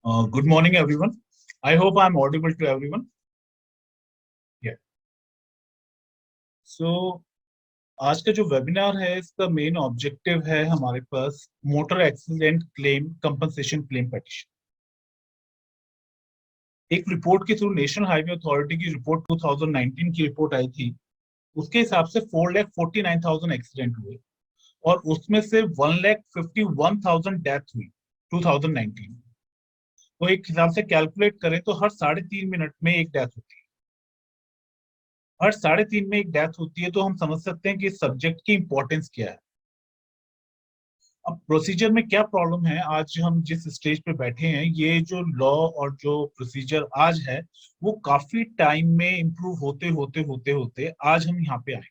Good morning, everyone. I hope I'm audible to everyone. Yeah. So आज का जो webinar है इसका मेन ऑब्जेक्टिव है हमारे पास motor accident claim compensation claim petition. एक रिपोर्ट के थ्रू नेशनल हाईवे अथॉरिटी की रिपोर्ट 2019 की रिपोर्ट आई थी। उसके हिसाब से 4,49,000 एक्सीडेंट हुए और उसमें से 1,51,000 डेथ हुई 2019। तो एक हिसाब से कैलकुलेट करें तो हर 3.5 मिनट में एक डेथ होती है। हर 3.5 में एक डेथ होती है, तो हम समझ सकते हैं कि इस सब्जेक्ट की इंपॉर्टेंस क्या है। अब प्रोसीजर में क्या प्रॉब्लम है, आज हम जिस स्टेज पे बैठे हैं, ये जो लॉ और जो प्रोसीजर आज है वो काफी टाइम में इंप्रूव होते होते होते होते आज हम यहाँ पे आए।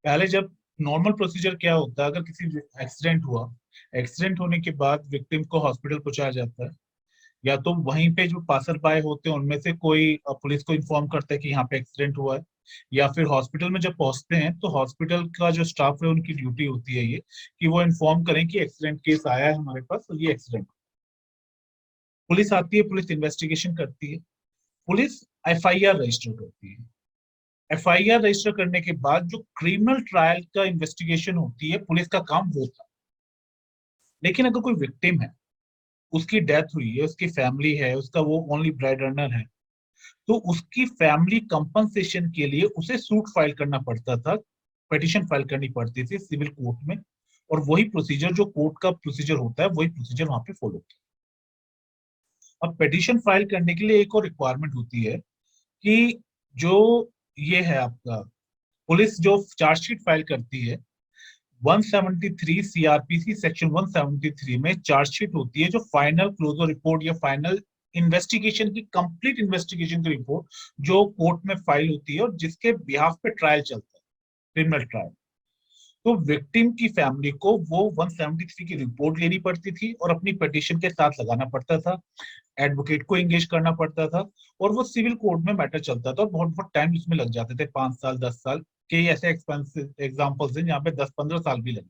पहले जब नॉर्मल प्रोसीजर क्या होता है, अगर किसी एक्सीडेंट हुआ, एक्सीडेंट होने के बाद विक्टिम को हॉस्पिटल पहुंचाया जाता है, या तो वहीं पे जो पासर बाय होते हैं उनमें से कोई पुलिस को इन्फॉर्म करता है कि यहाँ पे एक्सीडेंट हुआ है, या फिर हॉस्पिटल में जब पहुंचते हैं तो हॉस्पिटल का जो स्टाफ है उनकी ड्यूटी होती है ये कि वो इन्फॉर्म करें कि एक्सीडेंट केस आया है हमारे पास और ये एक्सीडेंट। पुलिस आती है, पुलिस इन्वेस्टिगेशन करती है, पुलिस एफआईआर रजिस्टर करती है। एफआईआर रजिस्टर करने के बाद जो क्रिमिनल ट्रायल का इन्वेस्टिगेशन होती है, पुलिस का काम वो था। लेकिन अगर कोई विक्टिम है, उसकी डेथ हुई है, उसकी फैमिली है, उसका वो ओनली ब्रेड अर्नर है, तो उसकी फैमिली कंपनसेशन के लिए उसे सूट फाइल करना पड़ता था, पिटीशन फाइल करनी पड़ती थी सिविल कोर्ट में। और वही प्रोसीजर जो कोर्ट का प्रोसीजर होता है, वही प्रोसीजर वहां पे फॉलो होता है। अब पिटीशन फाइल करने के लिए एक और रिक्वायरमेंट होती है कि जो ये है आपका, पुलिस जो चार्जशीट फाइल करती है, 173 सीआरपीसी सेक्शन 173 में चार्जशीट होती है, जो फाइनल क्लोजर रिपोर्ट या फाइनल इन्वेस्टिगेशन की, कंप्लीट इन्वेस्टिगेशन की रिपोर्ट जो कोर्ट में फाइल होती है और जिसके बिहाफ पे ट्रायल चलता है, क्रिमिनल ट्रायल। तो विक्टिम की फैमिली को वो 173 की रिपोर्ट लेनी पड़ती थी और अपनी पिटीशन के साथ लगाना पड़ता था, एडवोकेट को एंगेज करना पड़ता था, और वो सिविल कोर्ट में मैटर चलता था और बहुत बहुत टाइम इसमें लग जाते थे, 5 साल 10 साल के ऐसे एक्सपेंसिव एग्जाम्पल्स हैं जहाँ पे 10-15 साल भी लगे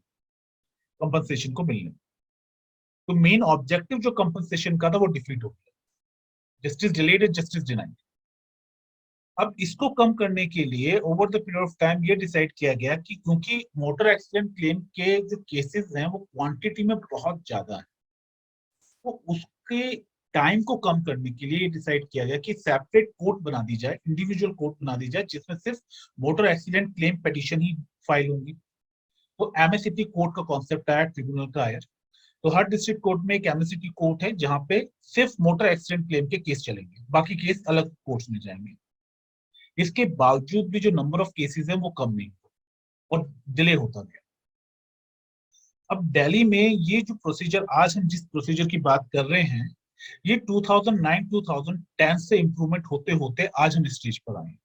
कंपनसेशन को मिलने। तो मेन ऑब्जेक्टिव जो कंपनसेशन का था वो डिफीट हो गया। Justice delayed is justice denied. अब इसको कम करने के लिए over the period of time ये डिसाइड किया गया कि क्योंकि मोटर एक्सीडेंट क्लेम के जो केसेस हैं वो क्वांटिटी में बहुत ज्यादा है, तो उसके टाइम को कम करने के लिए डिसाइड किया गया कि सेपरेट कोर्ट बना दी जाए, इंडिविजुअल कोर्ट बना दी जाए, जिसमें सिर्फ मोटर एक्सीडेंट क्लेम पिटीशन ही फाइल होंगी। तो एमएससीटी कोर्ट का कॉन्सेप्ट आया, ट्रिब्यूनल का आया। तो हर डिस्ट्रिक्ट कोर्ट में एक एमएससीटी कोर्ट है जहां पे सिर्फ मोटर एक्सीडेंट क्लेम के केस चलेंगे, बाकी केस अलग कोर्ट्स में जाएंगे। इसके बावजूद भी जो नंबर ऑफ केसेस है वो कम नहीं हुआ और डिले होता गया। अब दिल्ली में ये जो प्रोसीजर, आज हम जिस प्रोसीजर की बात कर रहे हैं, ये 2009-2010 से इंप्रूवमेंट होते होते आज हम स्टेज पर आए।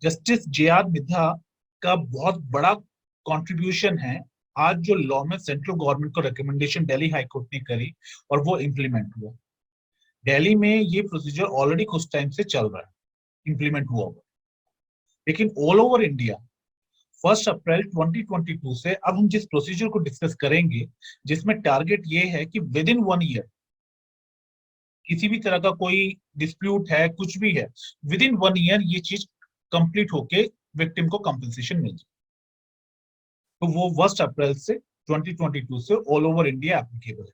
जस्टिस जे आर मिधा का बहुत बड़ा कंट्रीब्यूशन है आज जो लॉ में सेंट्रल गवर्नमेंट को रिकमेंडेशन दिल्ली हाई कोर्ट ने करी और वो इम्प्लीमेंट हुआ। दिल्ली में ये प्रोसीजर ऑलरेडी कुछ टाइम से चल रहा है, इंप्लीमेंट हुआ हुआ, लेकिन ऑल ओवर इंडिया 1 अप्रैल 2022 से अब हम जिस प्रोसीजर को डिस्कस करेंगे, जिसमें टारगेट ये है कि विद इन 1 ईयर किसी भी तरह का कोई डिस्प्यूट है, कुछ भी है, विद इन 1 ईयर ये चीज कंप्लीट होके विक्टिम को कंपनसेशन मिल जाए। तो वो 1 अप्रैल से 2022 से ऑल ओवर इंडिया एप्लीकेबल है।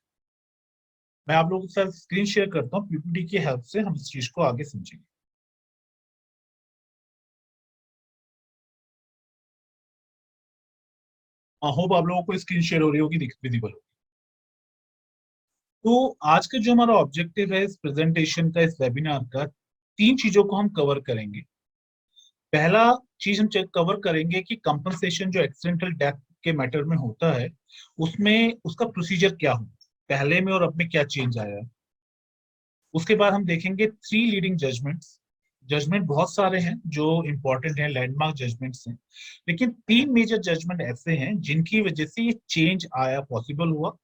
मैं आप लोगों के साथ स्क्रीन शेयर करता हूँ, पीपीटी की हेल्प से हम इस चीज को आगे समझेंगे। होप आप लोगों को स्क्रीन शेयर हो रही होगी, विजिबल होगी। तो आज का जो हमारा ऑब्जेक्टिव है इस प्रेजेंटेशन का, इस वेबिनार का, तीन चीजों को हम कवर करेंगे। पहला चीज हम चेक कवर करेंगे कि कंपनसेशन जो एक्सीडेंटल डेथ के मैटर में होता है, उसमें उसका प्रोसीजर क्या हो, पहले में और अब में क्या चेंज आया है। उसके बाद हम देखेंगे 3 लीडिंग जजमेंट्स। जजमेंट बहुत सारे हैं जो इंपॉर्टेंट हैं, लैंडमार्क जजमेंट्स हैं, लेकिन 3 मेजर जजमेंट ऐसे हैं जिनकी वजह से ये चेंज आया, पॉसिबल हुआ,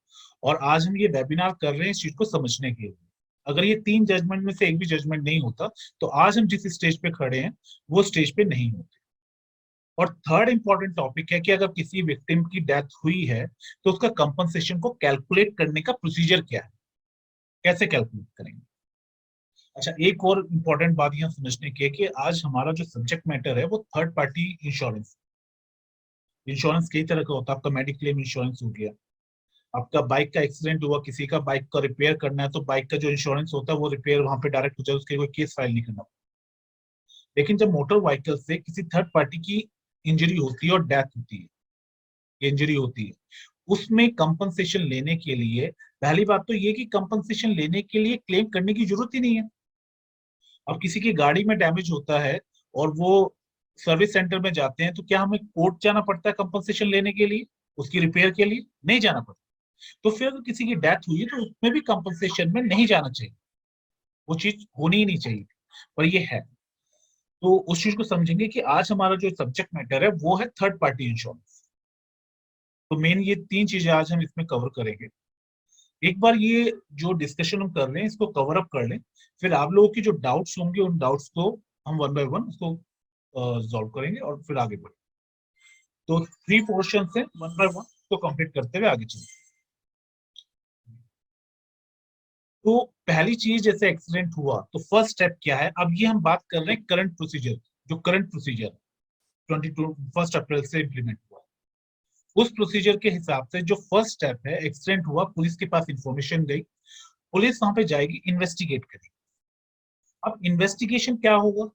और आज हम ये वेबिनार कर रहे हैं इस चीज को समझने के लिए। अगर ये 3 जजमेंट में से एक भी जजमेंट नहीं होता तो आज हम जिस स्टेज पे खड़े हैं वो स्टेज पे नहीं होते। और थर्ड इंपॉर्टेंट टॉपिक है कि अगर किसी विक्टिम की डेथ हुई है तो उसका कंपनसेशन को कैलकुलेट करने का प्रोसीजर क्या है। कैसे कैलकुलेट करेंगे। अच्छा, एक और इम्पोर्टेंट बात यहाँ समझने की है कि आज हमारा जो सब्जेक्ट मैटर है वो थर्ड पार्टी इंश्योरेंस। इंश्योरेंस कई तरह का होता है, आपका मेडिक्लेम इंश्योरेंस हो गया, आपका बाइक का एक्सीडेंट हुआ, किसी का बाइक का रिपेयर करना है तो बाइक का जो इंश्योरेंस होता है वो रिपेयर वहां पे डायरेक्ट हो जाए, उसके कोई केस फाइल नहीं करना। लेकिन जब मोटर व्हीकल से किसी थर्ड पार्टी की इंजरी होती है और डेथ होती है, इंजरी होती है, उसमें कंपनसेशन लेने के लिए पहली बात तो ये कि कंपनसेशन लेने के लिए क्लेम करने की जरूरत ही नहीं है। अब किसी की गाड़ी में डैमेज होता है और वो सर्विस सेंटर में जाते हैं तो क्या हमें कोर्ट जाना पड़ता है कंपनसेशन लेने के लिए, उसकी रिपेयर के लिए? नहीं जाना पड़ता। तो फिर अगर किसी की डेथ हुई है तो उसमें भी कंपनसेशन में नहीं जाना चाहिए, वो चीज होनी ही नहीं चाहिए, पर ये है। तो उस चीज को समझेंगे कि आज हमारा जो सब्जेक्ट मैटर है वो है थर्ड पार्टी इंश्योरेंस। तो मेन ये तीन चीजें आज हम इसमें कवर करेंगे। एक बार ये जो डिस्कशन हम कर रहे हैं इसको कवर अप कर लें, फिर आप लोगों की जो डाउट्स होंगे उन डाउट्स को हम वन बाय वन उसको सॉल्व करेंगे और फिर आगे बढ़ेंगे। तो 3 पोर्शन से वन बाय वन को कंप्लीट करते हुए आगे चलेंगे। तो पहली चीज, जैसे एक्सीडेंट हुआ तो फर्स्ट स्टेप क्या है, अब ये हम बात कर रहे हैं करंट प्रोसीजर, जो करंट प्रोसीजर 1 अप्रैल से इंप्लीमेंट हुआ, उस प्रोसीजर के हिसाब से जो फर्स्ट स्टेप है, एक्सीडेंट हुआ, पुलिस के पास इंफॉर्मेशन गई, पुलिस वहां पे जाएगी, इन्वेस्टिगेट करेगी। अब इन्वेस्टिगेशन क्या होगा,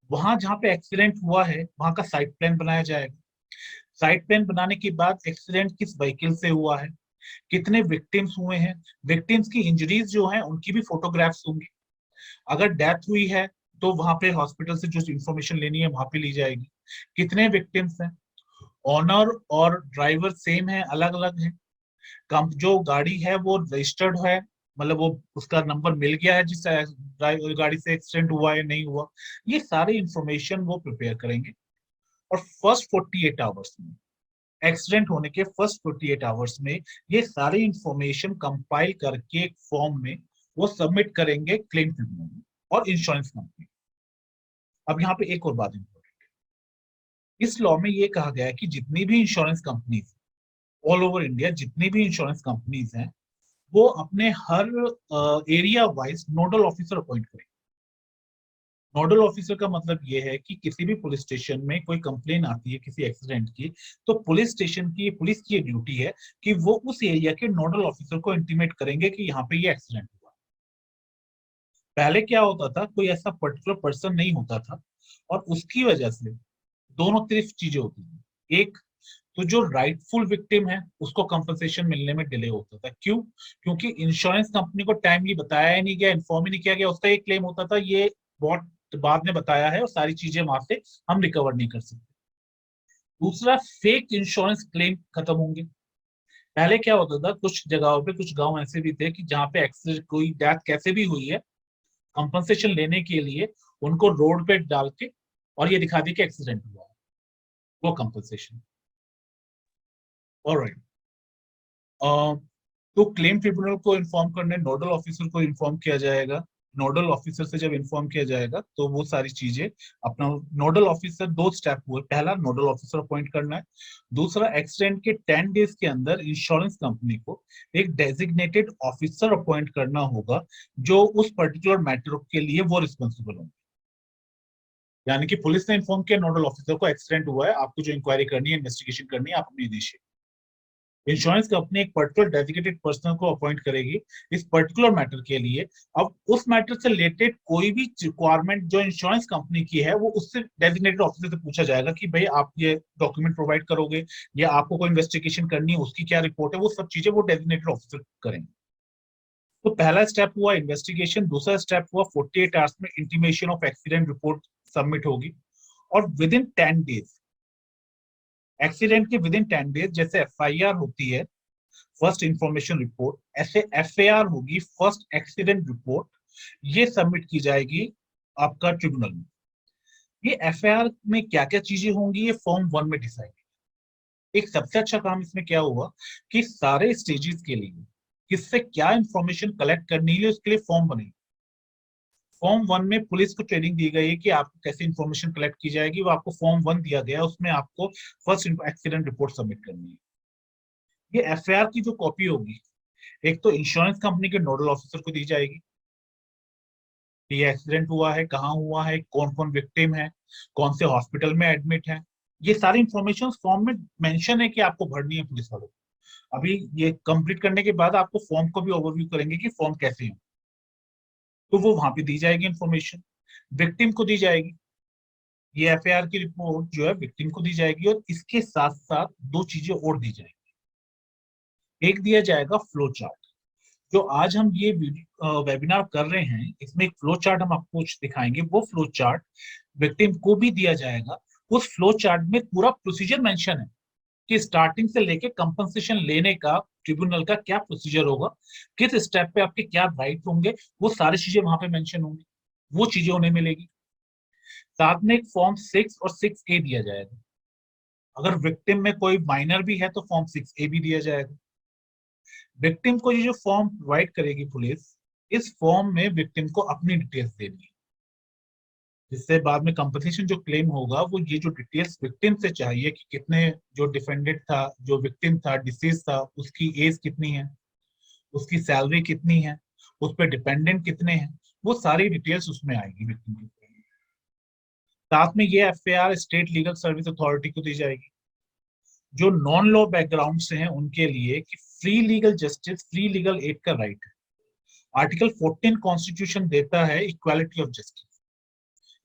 वहां जहां पे एक्सीडेंट हुआ है वहां का साइट प्लान बनाया जाएगा। साइट प्लान बनाने के बाद एक्सीडेंट किस व्हीकल से हुआ है, कितने विक्टिम्स हुए हैं, विक्टिम्स की इंजरीज जो हैं उनकी भी फोटोग्राफ्स होंगी। अगर डेथ हुई है तो वहां पे हॉस्पिटल से जो इंफॉर्मेशन लेनी है वहां पे ली जाएगी। कितने विक्टिम्स हैं, ऑनर और ड्राइवर सेम है, अलग अलग है, कम जो गाड़ी है वो रजिस्टर्ड है, मतलब वो उसका नंबर मिल गया है जिस गाड़ी से एक्सीडेंट हुआ है नहीं हुआ, ये सारी इंफॉर्मेशन वो प्रिपेयर करेंगे। और फर्स्ट 48 आवर्स में, एक्सीडेंट होने के फर्स्ट 48 आवर्स में ये सारी इंफॉर्मेशन कंपाइल करके एक फॉर्म में वो सबमिट करेंगे क्लेम ट्रिब्यूनल में और इंश्योरेंस कंपनी। अब यहाँ पे एक और बात इंपॉर्टेंट है, इस लॉ में ये कहा गया है कि जितनी भी insurance companies all over India, जितनी भी इंश्योरेंस कंपनीज हैं, वो अपने हर area wise nodal officer appoint करें। नोडल ऑफिसर का मतलब ये है कि किसी भी पुलिस स्टेशन में कोई कंप्लेन आती है किसी एक्सीडेंट की, तो पुलिस स्टेशन की, पुलिस की ये ड्यूटी है कि वो उस एरिया के नोडल ऑफिसर को इंटीमेट करेंगे कि यहाँ पे ये एक्सीडेंट हुआ। पहले क्या होता था, कोई ऐसा पर्टिकुलर पर्सन नहीं होता था, और उसकी वजह से दोनों तरफ चीजें होती थी। एक तो जो राइटफुल विक्टिम है उसको कंपनसेशन मिलने में डिले होता था। क्यों? क्योंकि इंश्योरेंस कंपनी को टाइमली बताया ही नहीं गया, इन्फॉर्म ही नहीं किया गया, उसका ये क्लेम होता था ये बहुत बाद में बताया है और सारी चीजें वहां से हम रिकवर नहीं कर सकते। दूसरा, फेक इंश्योरेंस क्लेम खत्म होंगे। पहले क्या होता था, कुछ जगहों पे, कुछ गांव ऐसे भी थे कि जहाँ पे एक्सीडेंट, कोई डेथ कैसे भी हुई है, कंपनसेशन लेने के लिए उनको रोड पे डाल के और ये दिखा दी कि एक्सीडेंट हुआ है, वो कंपनसेशन। ऑलराइट। तो क्लेम ट्रिब्यूनल को इन्फॉर्म करने नोडल ऑफिसर को इन्फॉर्म किया जाएगा। नोडल ऑफिसर से जब इन्फॉर्म किया जाएगा तो वो सारी चीजें अपना, नोडल ऑफिसर, दो स्टेप हुए, पहला नोडल ऑफिसर अपॉइंट करना है, दूसरा एक्सीडेंट के 10 डेज के अंदर इंश्योरेंस कंपनी को एक डेजिग्नेटेड ऑफिसर अपॉइंट करना होगा जो उस पर्टिकुलर मैटर के लिए वो रिस्पॉन्सिबल होंगे। यानी कि पुलिस ने इन्फॉर्म किया नोडल ऑफिसर को एक्सीडेंट हुआ है, आपको जो इंक्वायरी करनी है, इन्वेस्टिगेशन करनी है, आप अपनी दीजिए। इंश्योरेंस कंपनी एक पर्टिकुलर डेडिकेटेड पर्सन को अपॉइंट करेगी इस पर्टिकुलर मैटर के लिए। अब उस मैटर से रिलेटेड कोई भी रिक्वायरमेंट जो इंश्योरेंस कंपनी की है वो उससे डेजिग्नेटेड ऑफिसर से पूछा जाएगा कि भाई आप ये डॉक्यूमेंट प्रोवाइड करोगे, या आपको कोई इन्वेस्टिगेशन करनी है उसकी क्या रिपोर्ट है, वो सब चीजें वो डेजिग्नेटेड ऑफिसर करेंगे। तो पहला स्टेप हुआ इन्वेस्टिगेशन, दूसरा स्टेप हुआ 48 आवर्स में intimation of accident report submit होगी, और विद इन 10 डेज, एक्सीडेंट के विद इन 10 डेज, जैसे एफआईआर होती है, फर्स्ट इंफॉर्मेशन रिपोर्ट, ऐसे एफएआर होगी, फर्स्ट एक्सीडेंट रिपोर्ट, ये सबमिट की जाएगी आपका ट्रिब्यूनल में। ये एफआईआर में क्या क्या चीजें होंगी ये फॉर्म 1 में डिसाइड। एक सबसे अच्छा काम इसमें क्या हुआ कि सारे स्टेजेस के लिए किससे क्या इंफॉर्मेशन कलेक्ट करनी है उसके लिए फॉर्म बनेगी। फॉर्म 1 में पुलिस को ट्रेनिंग दी गई है कि आपको कैसे इंफॉर्मेशन कलेक्ट की जाएगी, वो आपको फॉर्म 1 दिया गया है, उसमें आपको फर्स्ट एक्सीडेंट रिपोर्ट सबमिट करनी है। ये एफआईआर की जो कॉपी होगी, एक तो इंश्योरेंस कंपनी के नोडल ऑफिसर को दी जाएगी, ये एक्सीडेंट हुआ है, कहाँ हुआ है, कौन कौन विक्टिम है, कौन से हॉस्पिटल में एडमिट है, ये सारी इंफॉर्मेशन फॉर्म में मेंशन है कि आपको भरनी है पुलिस वालों को। अभी ये कंप्लीट करने के बाद आपको फॉर्म को भी ओवरव्यू करेंगे कि फॉर्म कैसे है, तो वो वहां पे दी जाएगी इंफॉर्मेशन, विक्टिम को दी जाएगी, ये एफआईआर की रिपोर्ट जो है विक्टिम को दी जाएगी, और इसके साथ साथ दो चीजें और दी जाएगी। एक दिया जाएगा फ्लो चार्ट। जो आज हम ये वेबिनार कर रहे हैं, इसमें एक फ्लो चार्ट हम आपको दिखाएंगे, वो फ्लो चार्ट विक्टिम को भी दिया जाएगा। उस फ्लो चार्ट में पूरा प्रोसीजर मेंशन है कि स्टार्टिंग से लेके कंपनसेशन लेने का ट्रिब्यूनल का क्या प्रोसीजर होगा, किस स्टेप पे आपके क्या राइट होंगे, वो सारी चीजें वहां पे मेंशन होंगी, वो चीजें उन्हें मिलेगी। साथ में एक फॉर्म 6 और 6A दिया जाएगा। अगर विक्टिम में कोई माइनर भी है तो फॉर्म 6A भी दिया जाएगा। विक्टिम को ये जो फॉर्म प्रोवाइड करेगी पुलिस, इस फॉर्म में विक्टिम को अपनी डिटेल्स देनी है, जिससे बाद में कंपनसेशन जो क्लेम होगा वो ये जो डिटेल्स विक्टिम से चाहिए कि कितने, जो डिफेंडेड था, जो विक्टिम था, डिसीज था, उसकी एज कितनी है, उसकी सैलरी कितनी है, उस पर डिपेंडेंट कितने हैं, वो सारी डिटेल्स उसमें आएगी विक्टिम की। साथ में ये FIR state legal service authority को दी जाएगी, जो नॉन लॉ बैकग्राउंड से हैं उनके लिए, कि free legal justice, free legal aid का राइट है। आर्टिकल 14 कॉन्स्टिट्यूशन देता है equality of justice.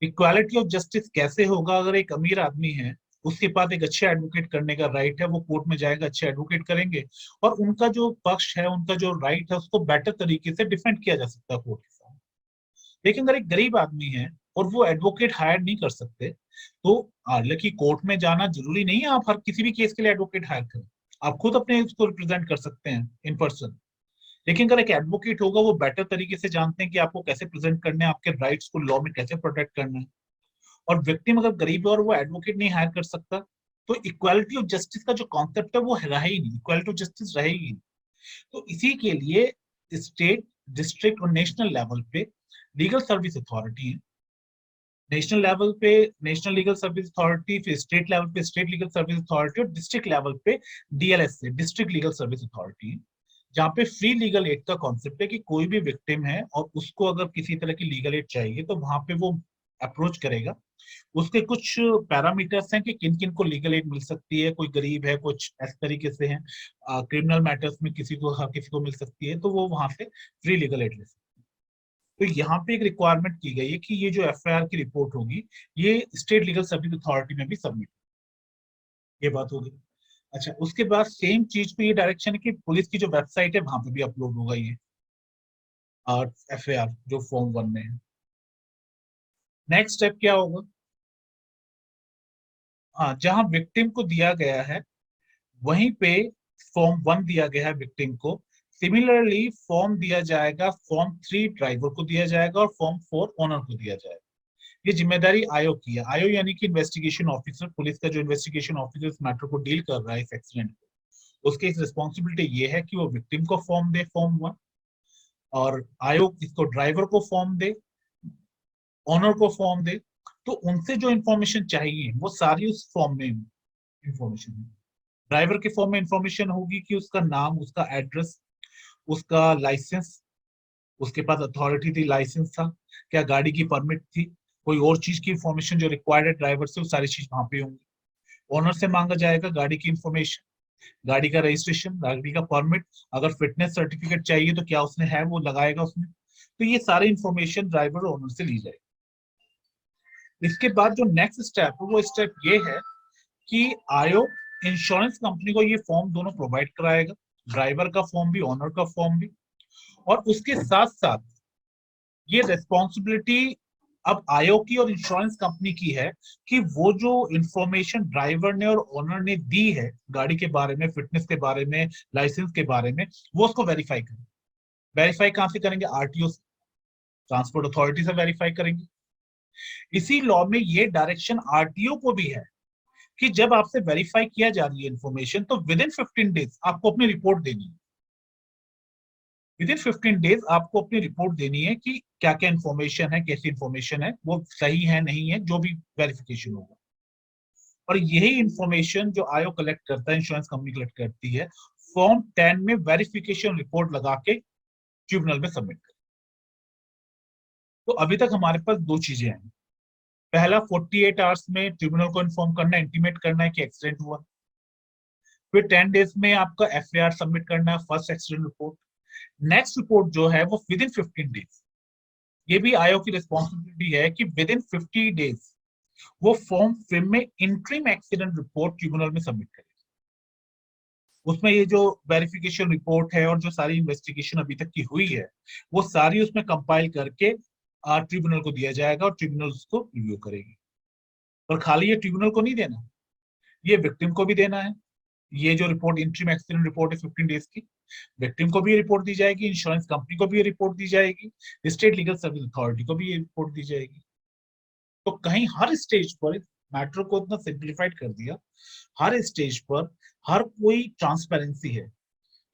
Equality of justice कैसे होगा? अगर एक अमीर आदमी है, उसके पास एक अच्छे एडवोकेट करने का राइट है, वो कोर्ट में जाएगा, अच्छे एडवोकेट करेंगे, और उनका जो पक्ष है, उनका जो राइट है, उसको बेटर तरीके से डिफेंड किया जा सकता है कोर्ट के सामने। लेकिन अगर एक गरीब आदमी है और वो एडवोकेट हायर नहीं कर सकते, तो हालांकि कोर्ट में जाना जरूरी नहीं है आप हर किसी भी केस के लिए एडवोकेट हायर करें, आप खुद अपने उसको रिप्रेजेंट कर सकते हैं इन पर्सन। लेकिन अगर एक एडवोकेट होगा, वो बेटर तरीके से जानते हैं कि आपको कैसे प्रेजेंट करना है, आपके राइट्स को लॉ में कैसे प्रोटेक्ट करना है। और विक्टिम अगर गरीब है और वो एडवोकेट नहीं हायर कर सकता, तो इक्वालिटी ऑफ जस्टिस का जो कॉन्सेप्ट है वो रहा ही नहीं, इक्वालिटी ऑफ जस्टिस रहेगी नहीं। तो इसी के लिए स्टेट, डिस्ट्रिक्ट और नेशनल लेवल पे लीगल सर्विस अथॉरिटी है। नेशनल लेवल पे नेशनल लीगल सर्विस अथॉरिटी, फिर स्टेट लेवल पे स्टेट लीगल सर्विस अथॉरिटी, और डिस्ट्रिक्ट लेवल पे डीएलएस से डिस्ट्रिक्ट लीगल सर्विस अथॉरिटी है, जहाँ पे फ्री लीगल एड का कॉन्सेप्ट है कि कोई भी विक्टिम है और उसको अगर किसी तरह की लीगल एड चाहिए तो वहां पे वो अप्रोच करेगा। उसके कुछ पैरामीटर्स हैं कि किन किन को लीगल एड मिल सकती है, कोई गरीब है, कुछ इस तरीके से हैं, क्रिमिनल मैटर्स में किसी को मिल सकती है, तो वो वहां से फ्री लीगल एड ले सकते हैं। तो यहाँ पे एक रिक्वायरमेंट की गई है कि ये जो एफआईआर की रिपोर्ट होगी, ये स्टेट लीगल सर्विस अथॉरिटी में भी सबमिट, ये बात होगी। अच्छा, उसके बाद सेम चीज पे ये डायरेक्शन है कि पुलिस की जो वेबसाइट है वहां पे भी अपलोड होगा ये एफआईआर जो फॉर्म 1 में है। नेक्स्ट स्टेप क्या होगा? हाँ, जहां विक्टिम को दिया गया है वहीं पे फॉर्म 1 दिया गया है विक्टिम को, सिमिलरली फॉर्म दिया जाएगा, फॉर्म 3 ड्राइवर को दिया जाएगा और फॉर्म 4 ओनर को दिया जाएगा। ये जिम्मेदारी आयोग की है। आयोग यानी कि इन्वेस्टिगेशन ऑफिसर, पुलिस का जो इन्वेस्टिगेशन ऑफिसर इस मैटर को डील कर रहा है, इस एक्सीडेंट को, उसकी रिस्पॉन्सिबिलिटी ये है कि वो विक्टिम को फॉर्म दे, फॉर्म 1, और आयोग इसको ड्राइवर को फॉर्म दे, ओनर को फॉर्म दे। तो उनसे जो इंफॉर्मेशन चाहिए वो सारी उस फॉर्म में इंफॉर्मेशन है। ड्राइवर के फॉर्म में इंफॉर्मेशन होगी कि उसका नाम, उसका एड्रेस, उसका लाइसेंस, उसके पास अथॉरिटी थी, लाइसेंस था, क्या गाड़ी की परमिट थी, कोई और चीज की इंफॉर्मेशन जो रिक्वायर्ड है ड्राइवर से, वो सारी चीज वहां पे होंगी। ओनर से मांगा जाएगा गाड़ी की इंफॉर्मेशन, गाड़ी का रजिस्ट्रेशन, गाड़ी का परमिट, अगर फिटनेस सर्टिफिकेट चाहिए तो क्या उसने है, वो लगाएगा उसमें। तो ये सारी इंफॉर्मेशन ड्राइवर और ओनर से ली जाएगी। इसके बाद जो नेक्स्ट स्टेप है वो स्टेप ये है कि आयोग इंश्योरेंस कंपनी को ये फॉर्म दोनों प्रोवाइड कराएगा, ड्राइवर का फॉर्म भी, ओनर का फॉर्म भी। और उसके साथ साथ ये रेस्पॉन्सिबिलिटी अब आयोग की और इंश्योरेंस कंपनी की है कि वो जो इंफॉर्मेशन ड्राइवर ने और ओनर ने दी है गाड़ी के बारे में, फिटनेस के बारे में, लाइसेंस के बारे में, वो उसको वेरीफाई करें। वेरीफाई कहां से करेंगे? आरटीओ, ट्रांसपोर्ट अथॉरिटी से वेरीफाई करेंगे। इसी लॉ में ये डायरेक्शन आरटीओ को भी है कि जब आपसे वेरीफाई किया जा रही है इंफॉर्मेशन, तो विद इन 15 डेज आपको अपनी रिपोर्ट देनी है। विद इन 15 डेज आपको अपनी रिपोर्ट देनी है कि क्या क्या इंफॉर्मेशन है, कैसी इंफॉर्मेशन है, वो सही है नहीं है, जो भी वेरिफिकेशन होगा। और यही इंफॉर्मेशन जो आयोग कलेक्ट करता है, इंश्योरेंस कंपनी कलेक्ट करती है, फॉर्म 10 में वेरिफिकेशन रिपोर्ट लगा के ट्रिब्यूनल में सबमिट करें। तो अभी तक हमारे पास दो चीजें हैं। पहला 48 आवर्स में ट्रिब्यूनल को इन्फॉर्म करना, इंटीमेट करना है कि एक्सीडेंट हुआ। फिर 10 डेज में आपका एफआईआर सबमिट करना है, first accident report. Next report जो है वो विद इन 15 डेज, ये भी आयोग की रिस्पॉन्सिबिलिटी है कि विद इन 50 डेज वो फॉर्म फिल में इंट्रीम एक्सीडेंट रिपोर्ट ट्रिब्यूनल में सबमिट करेगा। उसमें ये जो वेरिफिकेशन रिपोर्ट है और जो सारी इन्वेस्टिगेशन अभी तक की हुई है वो सारी उसमें कंपाइल करके ट्रिब्यूनल को दिया जाएगा और ट्रिब्यूनल उसको रिव्यू करेगी। और खाली ये ट्रिब्यूनल को नहीं देना, ये विक्टिम को भी देना है। ये जो रिपोर्ट इंट्रीम एक्सीडेंट रिपोर्ट है 15 डेज की, विक्टिम को भी ये रिपोर्ट दी जाएगी, इंश्योरेंस कंपनी को भी ये रिपोर्ट दी जाएगी, स्टेट लीगल सर्विस अथॉरिटी को भी ये रिपोर्ट दी जाएगी। तो कहीं हर स्टेज पर मैटर को इतना सिंप्लीफाइड कर दिया, हर स्टेज पर हर कोई ट्रांसपेरेंसी है।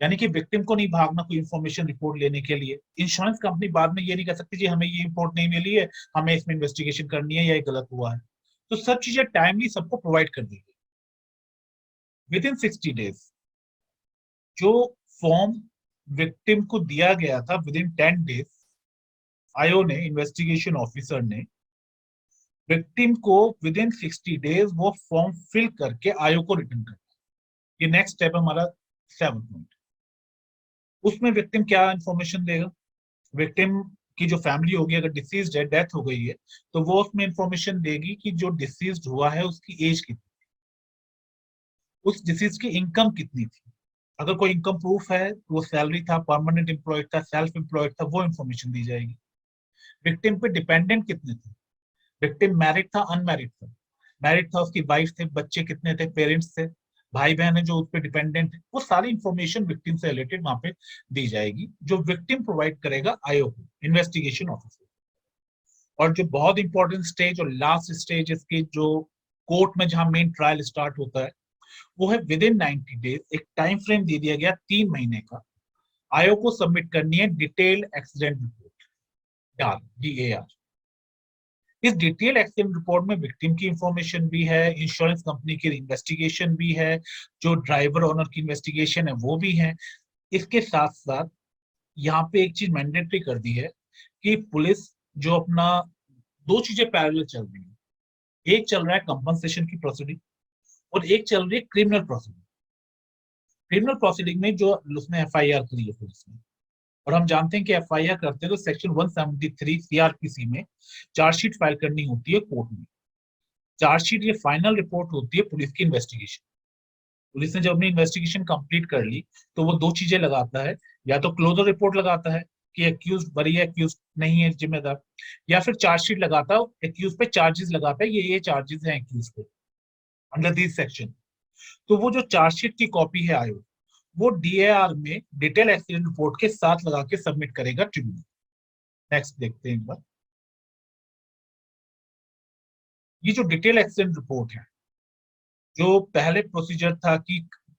यानी कि विक्टिम को नहीं भागना कोई इंफॉर्मेशन रिपोर्ट लेने के लिए। इंश्योरेंस कंपनी बाद में ये नहीं कह सकती जी हमें ये रिपोर्ट नहीं मिली है, हमें इसमें इन्वेस्टिगेशन करनी है या ये गलत हुआ है। तो सब चीजें टाइमली सबको प्रोवाइड कर दी गई। विद इन 60 डेज जो फॉर्म विक्टिम को दिया गया था, विद इन 10 डेज आयो ने, इन्वेस्टिगेशन ऑफिसर ने विक्टिम को विद इन 60 डेज वो फॉर्म फिल करके आयो को रिटर्न कर। ये नेक्स्ट स्टेप हमारा 7th पॉइंट। उसमें विक्टिम क्या इंफॉर्मेशन देगा? विक्टिम की जो फैमिली होगी, अगर डिसीज्ड है, डेथ हो गई है, तो वो उसमें इंफॉर्मेशन देगी कि जो डिसीज्ड हुआ है उसकी एज कितनी, उस डिसीज की इनकम कितनी थी। अगर कोई इनकम प्रूफ है तो वो सैलरी था, परमानेंट एम्प्लॉयड था, सेल्फ एम्प्लॉयड था, वो इंफॉर्मेशन दी जाएगी। विक्टिम पे डिपेंडेंट कितने थे, विक्टिम मैरिड था, अनमैरिड था, मैरिड था, उसकी वाइफ थे, बच्चे कितने थे, पेरेंट्स थे, भाई बहन है जो उस पर डिपेंडेंट है, वो सारी इंफॉर्मेशन विक्टिम से रिलेटेड वहां पे दी जाएगी, जो विक्टिम प्रोवाइड करेगा आयोग को, इन्वेस्टिगेशन ऑफिसर। और जो बहुत इंपॉर्टेंट स्टेज और लास्ट स्टेज इसकी, जो कोर्ट में जहां मेन ट्रायल स्टार्ट होता है, वो है विद इन 90 डेज। एक टाइम फ्रेम दे दिया गया 3 महीने का, आयोग को सबमिट करनी है डिटेल एक्सीडेंट रिपोर्ट, डाल DAR। इस डिटेल एक्सीडेंट रिपोर्ट में विक्टिम की इंफॉर्मेशन भी है, इंश्योरेंस कंपनी की इन्वेस्टिगेशन भी है, जो ड्राइवर ओनर की इन्वेस्टिगेशन है वो भी है। इसके साथ साथ यहाँ पे एक चीज मैंडेटरी कर दी है कि पुलिस जो अपना, दो चीजें पैरेलल चल रही है, एक चल रहा है कंपनसेशन की प्रोसीडिंग और एक चल रही है क्रिमिनल प्रोसीडिंग। क्रिमिनल प्रोसीडिंग में जो उसने FIR करी है पुलिस ने, और हम जानते हैं कि FIR करते हैं तो सेक्शन 173 CRPC में चार्जशीट फाइल करनी होती है कोर्ट में। चार्जशीट ये फाइनल रिपोर्ट होती है पुलिस की इन्वेस्टिगेशन। पुलिस ने जब अपनी इन्वेस्टिगेशन कंप्लीट कर ली तो वो दो चीजें लगाता है, या तो क्लोजर रिपोर्ट लगाता है कि एक्यूज बरी है, एक्यूज नहीं है जिम्मेदार, या फिर चार्जशीट लगाता है, एक्यूज पे चार्जेस लगाता है, ये चार्जेस हैं एक्यूज पे अंडर दिस सेक्शन। तो वो जो चार्जशीट की कॉपी है आयोग, वो DAR में डिटेल एक्सीडेंट रिपोर्ट के साथ लगा के सबमिट करेगा ट्रिब्यूनल। नेक्स्ट देखते हैं एक बार। ये जो डिटेल एक्सीडेंट रिपोर्ट है, जो पहले प्रोसीजर था कि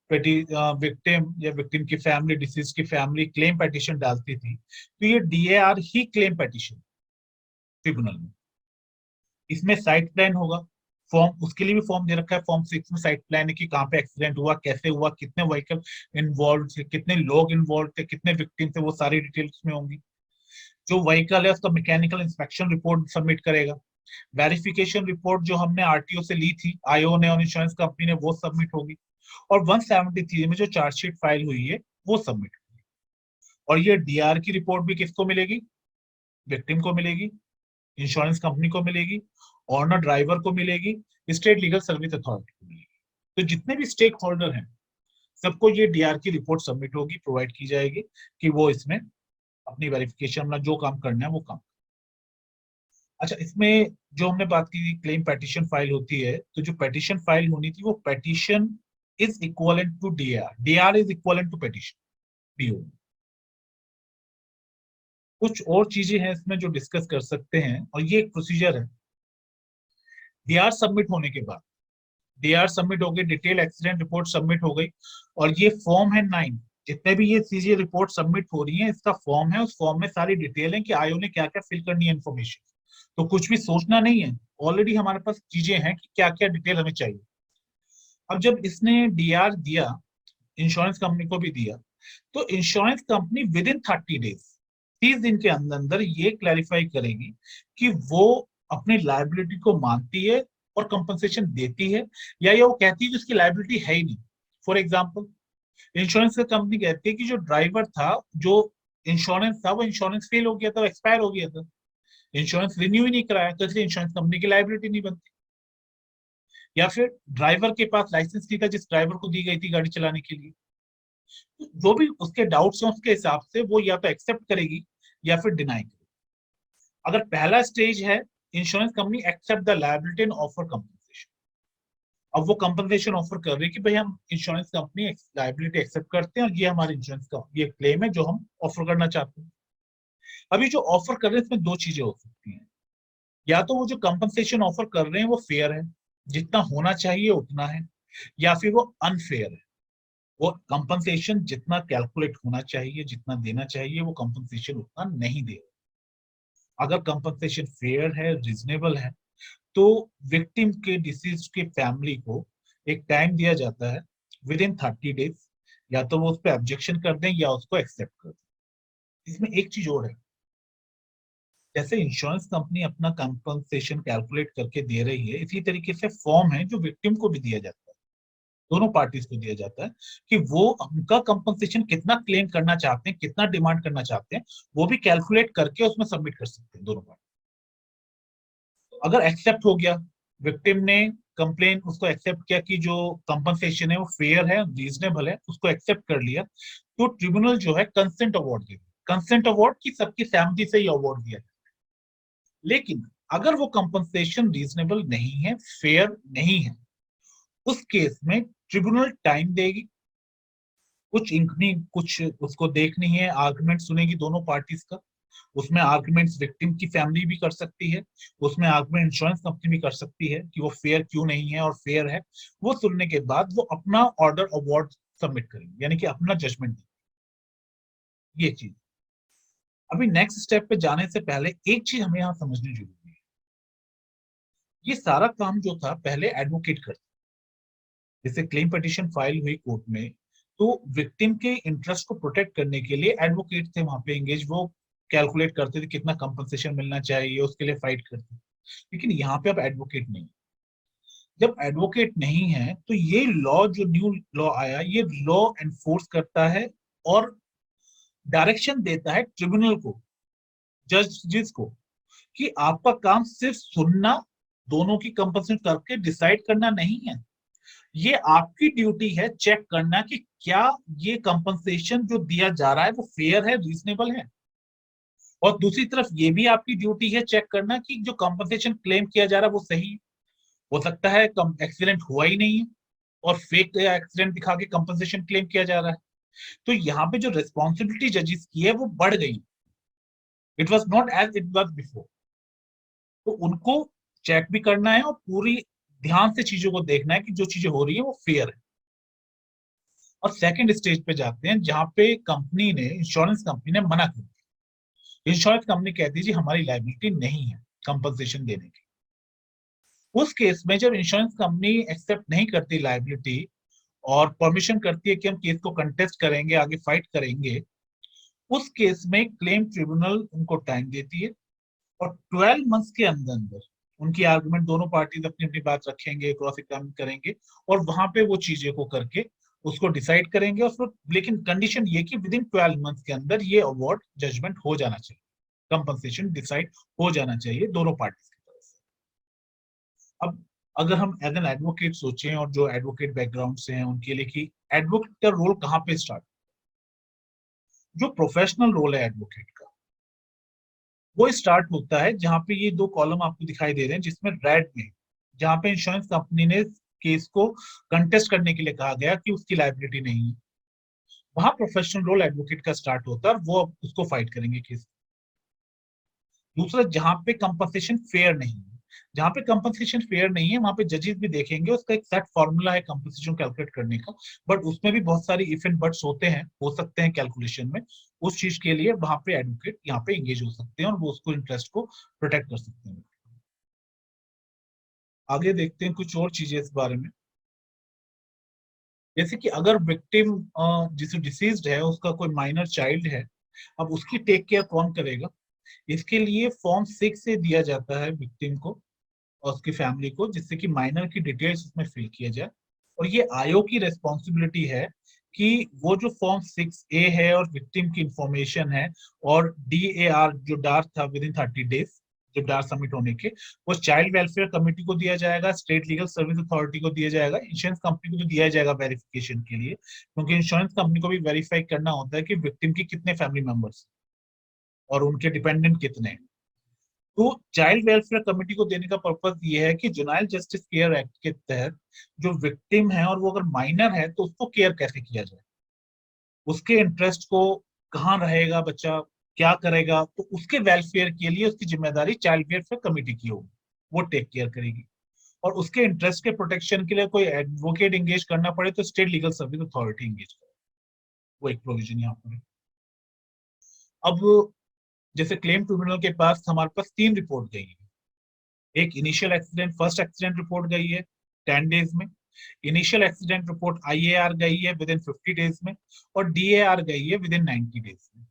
विक्टिम या विक्टिम की फैमिली, डिसीज की फैमिली क्लेम पेटिशन डालती थी, तो ये DAR ही क्लेम पेटिशन ट्रिब्यूनल में। इसमें साइट प्लान होगा, फॉर्म उसके लिए भी फॉर्म दे रखा है, फॉर्म 6 में साइट प्लान है कि कहाँ पे एक्सीडेंट हुआ, कैसे हुआ, कितने व्हीकल इन्वॉल्व थे, कितने लोग इन्वॉल्व थे, कितने विक्टिम थे, वो सारी डिटेल्स में होंगी। जो व्हीकल है उसका मैकेनिकल इंस्पेक्शन रिपोर्ट सबमिट करेगा। वेरिफिकेशन रिपोर्ट जो हमने RTO से ली थी, आईओ ने और इंश्योरेंस कंपनी ने, वो सबमिट होगी। और 173 में जो चार्जशीट फाइल हुई है वो सबमिट होगी। और ये DAR की रिपोर्ट भी किसको मिलेगी? विक्टिम को मिलेगी, इंश्योरेंस कंपनी को मिलेगी, ऑनर ड्राइवर को मिलेगी, स्टेट लीगल सर्विस अथॉरिटी को मिलेगी। तो जितने भी स्टेक होल्डर हैं सबको ये DAR की रिपोर्ट सबमिट होगी, प्रोवाइड की जाएगी कि वो इसमें अपनी वेरिफिकेशन, अपना जो काम करना है वो काम। अच्छा, इसमें जो हमने बात की क्लेम पेटिशन फाइल होती है, तो जो पेटिशन फाइल होनी थी वो petition is equivalent to DAR is equivalent to petition PO। कुछ और चीजें हैं इसमें जो डिस्कस कर सकते हैं, और ये एक प्रोसीजर है। DAR सबमिट होने के बाद, DAR सबमिट हो गई, डिटेल एक्सीडेंट रिपोर्ट सबमिट हो गई, और ये फॉर्म है 9, जितने भी ये चीजें रिपोर्ट सबमिट हो रही है इसका फॉर्म है, उस फॉर्म में सारी डिटेल है कि आयो ने क्या क्या फिल करनी है इन्फॉर्मेशन। तो कुछ भी सोचना नहीं है, ऑलरेडी हमारे पास चीजें हैं कि क्या क्या डिटेल हमें चाहिए। अब जब इसने DAR दिया इंश्योरेंस कंपनी को भी दिया, तो insurance company with in 30 days, 30 दिन के अंदर अंदर ये क्लैरिफाई करेगी कि वो अपनी लायबिलिटी को मानती है और कंपनसेशन देती है, या ये वो कहती है कि उसकी लायबिलिटी है ही नहीं। फॉर एग्जाम्पल, इंश्योरेंस कंपनी कहती है कि जो ड्राइवर था, जो इंश्योरेंस था, वो इंश्योरेंस फेल हो गया था, एक्सपायर हो गया था, इंश्योरेंस रिन्यू ही नहीं कराया, तो इसलिए इंश्योरेंस कंपनी की लायबिलिटी नहीं बनती। या फिर ड्राइवर के पास लाइसेंस नहीं था जिस ड्राइवर को दी गई थी गाड़ी चलाने के लिए, जो भी उसके डाउट्स हैं उसके हिसाब से वो या तो एक्सेप्ट करेगी या फिर डिनाई करेगी। अगर पहला स्टेज है, insurance company accept the liability and offer compensation. अब वो कंपनसेशन ऑफर कर रही है कि भाई हम इंश्योरेंस कंपनी लायबिलिटी एक्सेप्ट करते हैं और ये हमारे इंश्योरेंस का ये क्लेम है जो हम ऑफर करना चाहते हैं। अभी जो ऑफर कर रहे हैं इसमें दो चीजें हो सकती हैं, या तो वो जो कंपनसेशन ऑफर कर रहे हैं वो फेयर है, जितना होना चाहिए उतना है, या फिर वो अनफेयर है, वो कंपनसेशन जितना कैलकुलेट होना चाहिए, जितना देना चाहिए, वो कंपनसेशन उतना नहीं दे रहा। अगर कंपनसेशन फेयर है, रिजनेबल है, तो विक्टिम के डिसीज के फैमिली को एक टाइम दिया जाता है विद इन 30 डेज, या तो वो उस पर ऑब्जेक्शन कर दें या उसको एक्सेप्ट कर दें। इसमें एक चीज और है, जैसे इंश्योरेंस कंपनी अपना कंपनसेशन कैलकुलेट करके दे रही है, इसी तरीके से फॉर्म है जो विक्टिम को भी दिया जाता है, दोनों पार्टीज को दिया जाता है कि वो उनका कंपनसेशन कितना क्लेम करना चाहते हैं, कितना डिमांड करना चाहते हैं, वो भी कैलकुलेट करके उसमें सबमिट कर सकते हैं दोनों पार्टी। अगर एक्सेप्ट हो गया, विक्टिम ने कंप्लेन उसको एक्सेप्ट किया कि जो कंपनसेशन है वो फेयर है, रीजनेबल है, उसको एक्सेप्ट कर लिया, तो ट्रिब्यूनल जो है कंसेंट अवार्ड दे, कंसेंट अवार्ड की सबकी सहमति से ही अवार्ड दिया। लेकिन अगर वो कंपनसेशन रीजनेबल नहीं है, फेयर नहीं है, उस केस में ट्रिब्यूनल टाइम देगी, कुछ इंकनी कुछ उसको देखनी है, आर्गुमेंट सुनेगी दोनों पार्टीज का, उसमें आर्गुमेंट्स विक्टिम की फैमिली भी कर सकती है, उसमें आर्गुमेंट इंश्योरेंस कंपनी भी कर सकती है कि वो फेयर क्यों नहीं है और फेयर है। वो सुनने के बाद वो अपना ऑर्डर अवार्ड सबमिट करेंगे, यानी कि अपना जजमेंट। ये चीज, अभी नेक्स्ट स्टेप पे जाने से पहले एक चीज हमें यहाँ समझनी जरूरी है, ये सारा काम जो था पहले एडवोकेट करते, जैसे क्लेम पिटीशन फाइल हुई कोर्ट में, तो विक्टिम के इंटरेस्ट को प्रोटेक्ट करने के लिए एडवोकेट थे वहां पे एंगेज, वो कैलकुलेट करते थे कितना कंपनसेशन मिलना चाहिए, उसके लिए फाइट करते। लेकिन यहाँ पे अब एडवोकेट नहीं, जब एडवोकेट नहीं है तो ये लॉ जो न्यू लॉ आया, ये लॉ एनफोर्स करता है और डायरेक्शन देता है ट्रिब्यूनल को, जजेस को, कि आपका काम सिर्फ सुनना, दोनों की कंपनसेशन करके डिसाइड करना नहीं है, ये आपकी ड्यूटी है चेक करना कि क्या ये कंपनसेशन जो दिया जा रहा है वो फेयर है, रीजनेबल है। और दूसरी तरफ ये भी आपकी ड्यूटी है चेक करना कि जो कंपनसेशन क्लेम किया जा रहा है वो सही है। हो सकता है एक्सीडेंट हुआ ही नहीं है और फेक एक्सीडेंट दिखा के कंपनसेशन क्लेम किया जा रहा है, तो यहाँ पे जो रिस्पॉन्सिबिलिटी जजेस की है वो बढ़ गई, it was not as it was before. तो उनको चेक भी करना है और पूरी ध्यान से चीजों को देखना है कि जो चीजें हो रही है वो फेयर है। और सेकंड स्टेज पे जाते हैं जहां पे कंपनी ने, इंश्योरेंस कंपनी ने मना कर दिया, इंश्योरेंस कंपनी कहती है जी हमारी लायबिलिटी नहीं है कंपनसेशन देने की। उस केस में जब इंश्योरेंस कंपनी एक्सेप्ट नहीं करती लायबिलिटी और परमिशन करती है कि हम केस को कंटेस्ट करेंगे, आगे फाइट करेंगे, उस केस में क्लेम ट्रिब्यूनल उनको टाइम देती है और 12 मंथ्स के अंदर अंदर उनकी आर्गुमेंट, दोनों पार्टीज अपनी अपनी बात रखेंगे, क्रॉस एग्जामिन करेंगे और वहां पे वो चीजें को करके उसको डिसाइड करेंगे। और फिर लेकिन कंडीशन ये कि विद इन 12 मंथ्स के अंदर ये अवार्ड जजमेंट हो जाना चाहिए, कंपनसेशन डिसाइड हो जाना चाहिए दोनों पार्टीज की तरफ से। अब अगर हम एज एन एडवोकेट सोचें और जो एडवोकेट बैकग्राउंड से हैं उनके लिए कि एडवोकेट का रोल कहाँ पे स्टार्ट, जो प्रोफेशनल रोल है एडवोकेट का वो स्टार्ट होता है जहां पे ये दो कॉलम आपको दिखाई दे रहे हैं जिसमें रेड में, जहां पे इंश्योरेंस कंपनी ने केस को कंटेस्ट करने के लिए कहा गया कि उसकी लायबिलिटी नहीं है, वहां प्रोफेशनल रोल एडवोकेट का स्टार्ट होता है और वो उसको फाइट करेंगे केस। दूसरा, जहां पे कंपनसेशन फेयर नहीं है, जहां पे कंपनसेशन फेयर नहीं है वहां पे जजेस भी देखेंगे, उसका एक सेट फॉर्मूला है कंपनसेशन कैलकुलेट करने का, बट उसमें भी बहुत सारी इफ एंड बट्स होते हैं, हो सकते हैं कैलकुलेशन में। उस चीज के लिए वहां पे एडवोकेट यहाँ पे एंगेज हो सकते हैं और वो उसको इंटरेस्ट को प्रोटेक्ट कर सकते हैं। आगे देखते हैं कुछ और चीजें इस बारे में। जैसे कि अगर विक्टिम जिसे डिसीज्ड है उसका कोई माइनर चाइल्ड है, अब उसकी टेक केयर कौन करेगा? इसके लिए फॉर्म 6 से दिया जाता है विक्टिम को और उसकी फैमिली को, जिससे कि माइनर की डिटेल्स उसमें फिल किया जाए। और ये आयोग की रेस्पॉन्सिबिलिटी है कि वो जो फॉर्म 6A है और विक्टिम की इंफॉर्मेशन है और DAR जो डार था विद इन 30 डेज, जो डार सबमिट होने के, वो चाइल्ड वेलफेयर कमेटी को दिया जाएगा, स्टेट लीगल सर्विस अथॉरिटी को दिया जाएगा, इंश्योरेंस कंपनी को तो दिया जाएगा वेरिफिकेशन के लिए, क्योंकि इंश्योरेंस कंपनी को भी वेरीफाई करना होता है कि विक्टिम के कितने फैमिली मेंबर्स और उनके डिपेंडेंट कितने हैं। तो चाइल्ड वेलफेयर कमेटी को देने का पर्पज ये है कि जुनाइल जस्टिस केयर एक्ट के तहत जो विक्टिम है और वो अगर माइनर है तो उसको केयर कैसे किया जाए, उसके इंटरेस्ट को, कहाँ रहेगा बच्चा, क्या करेगा, तो उसके वेलफेयर के लिए उसकी जिम्मेदारी चाइल्ड वेलफेयर कमेटी की होगी, वो टेक केयर करेगी। और उसके इंटरेस्ट के प्रोटेक्शन के लिए कोई एडवोकेट एंगेज करना पड़े तो state legal service authority engage करे, वो एक प्रोविजन यहाँ पर है। अब जैसे क्लेम ट्रिब्यूनल के पास हमारे पास 3 रिपोर्ट गई है। एक initial accident first accident report गई है 10 डेज में, इनिशियल एक्सीडेंट रिपोर्ट IAR गई है विद इन 50 डेज में, और DAR गई है विद इन 90 डेज में